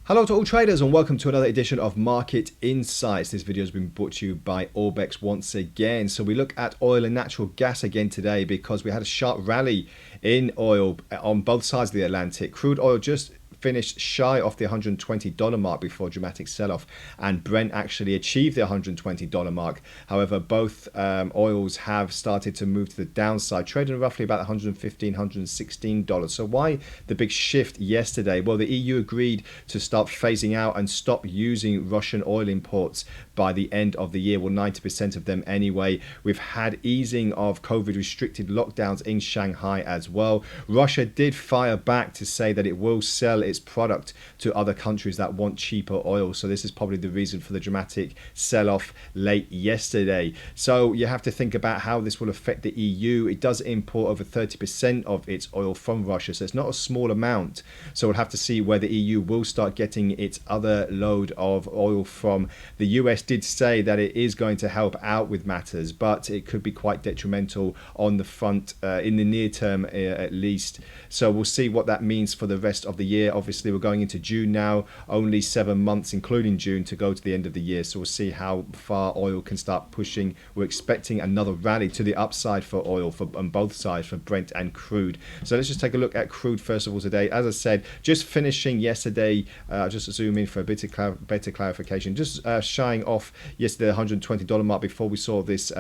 Hello to all traders and welcome to another edition of Market Insights. This video has been brought to you by Orbex once again. So we look at oil and natural gas again today because we had a sharp rally in oil on both sides of the Atlantic. Crude oil just finished shy of the $120 mark before a dramatic sell-off, and Brent actually achieved the $120 mark. However, both oils have started to move to the downside, trading roughly about $115, $116. So why the big shift yesterday? Well, the EU agreed to start phasing out and stop using Russian oil imports by the end of the year. Well, 90% of them anyway. We've had easing of COVID restricted lockdowns in Shanghai as well. Russia did fire back to say that it will sell its product to other countries that want cheaper oil. So this is probably the reason for the dramatic sell-off late yesterday. So you have to think about how this will affect the EU. It does import over 30% of its oil from Russia, so it's not a small amount. So we'll have to see where the EU will start getting its other load of oil from. The US did say that it is going to help out with matters, but it could be quite detrimental on the front in the near term at least. So we'll see what that means for the rest of the year. Obviously, we're going into June now, only 7 months, including June, to go to the end of the year. So we'll see how far oil can start pushing. We're expecting another rally to the upside for oil on both sides, for Brent and crude. So let's just take a look at crude first of all today. As I said, just finishing yesterday, just zoom in for a bit of better clarification, just shying off yesterday $120 mark before we saw this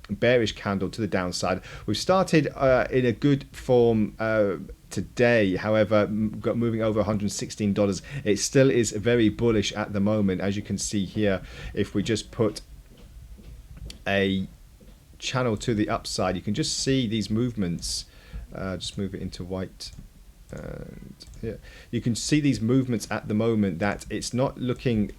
bearish candle to the downside. We've started in a good form today. However, got moving over $116. It still is very bullish at the moment, as you can see here. If we just put a channel to the upside, you can just see these movements. Just move it into white. And yeah, you can see these movements at the moment that it's not looking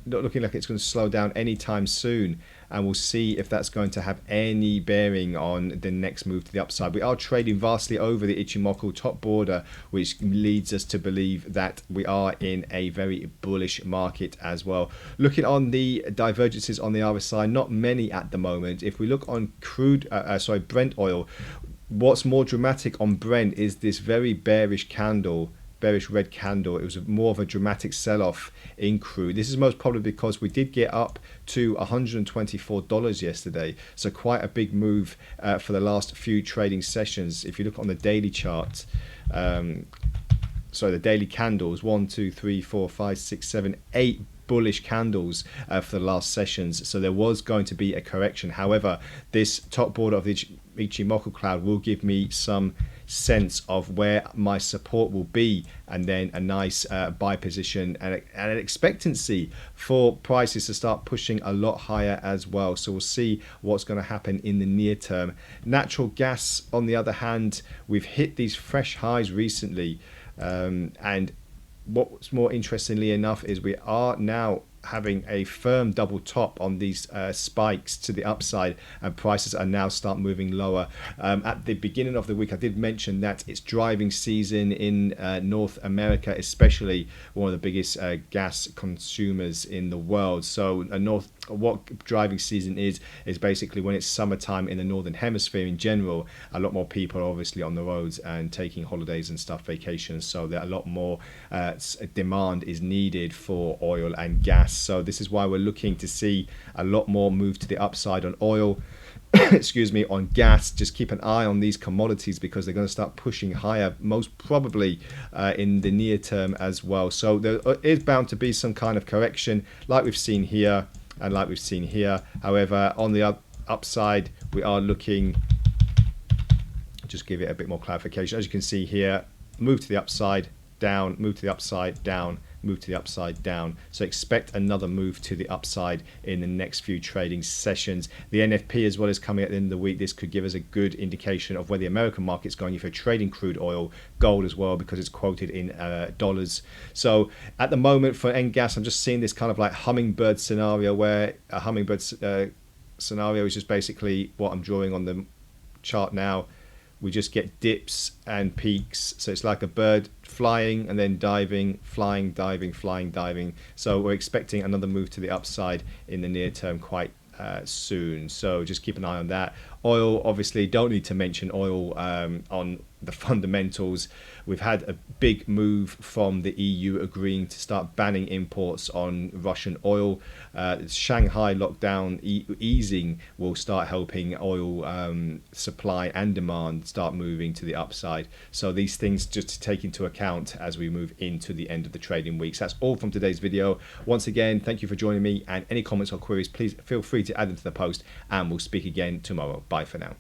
like it's going to slow down anytime soon, and we'll see if that's going to have any bearing on the next move to the upside. We are trading vastly over the Ichimoku top border, which leads us to believe that we are in a very bullish market as well. Looking on the divergences on the RSI, not many at the moment. If we look on Brent oil, what's more dramatic on Brent is this very bearish red candle. It was more of a dramatic sell-off in crude. This is most probably because we did get up to $124 yesterday, so quite a big move for the last few trading sessions. If you look on the daily chart, the daily candles, 1 2 3 4 5 6 7 8 bullish candles for the last sessions. So there was going to be a correction. However, this top border of the Ichimoku cloud will give me some sense of where my support will be, and then a nice buy position and an expectancy for prices to start pushing a lot higher as well. So we'll see what's going to happen in the near term. Natural gas, on the other hand, we've hit these fresh highs recently, and what's more interestingly enough is we are now having a firm double top on these spikes to the upside, and prices are now start moving lower. At the beginning of the week, I did mention that it's driving season in North America, especially one of the biggest gas consumers in the world. So what driving season is basically when it's summertime in the northern hemisphere in general. A lot more people are obviously on the roads and taking holidays and stuff, vacations, so that a lot more demand is needed for oil and gas. So this is why we're looking to see a lot more move to the upside on oil. Excuse me, on gas. Just keep an eye on these commodities because they're going to start pushing higher, most probably in the near term as well. So there is bound to be some kind of correction like we've seen here and like we've seen here. However, on the upside, we are looking, just give it a bit more clarification. As you can see here, move to the upside, down, move to the upside, down, move to the upside, down. So expect another move to the upside in the next few trading sessions. The NFP as well is coming at the end of the week. This could give us a good indication of where the American market's going if you're trading crude oil, gold as well, because it's quoted in dollars. So at the moment for end gas, I'm just seeing this kind of like hummingbird scenario, where a hummingbird scenario is just basically what I'm drawing on the chart now. We just get dips and peaks. So it's like a bird flying and then diving, flying, diving, flying, diving. So we're expecting another move to the upside in the near term quite soon. So just keep an eye on that. Oil, obviously, don't need to mention oil on the fundamentals. We've had a big move from the EU agreeing to start banning imports on Russian oil. Shanghai lockdown easing will start helping oil supply and demand start moving to the upside. So these things just to take into account as we move into the end of the trading weeks. That's all from today's video. Once again, thank you for joining me, and any comments or queries, please feel free to add them to the post, and we'll speak again tomorrow. Bye for now.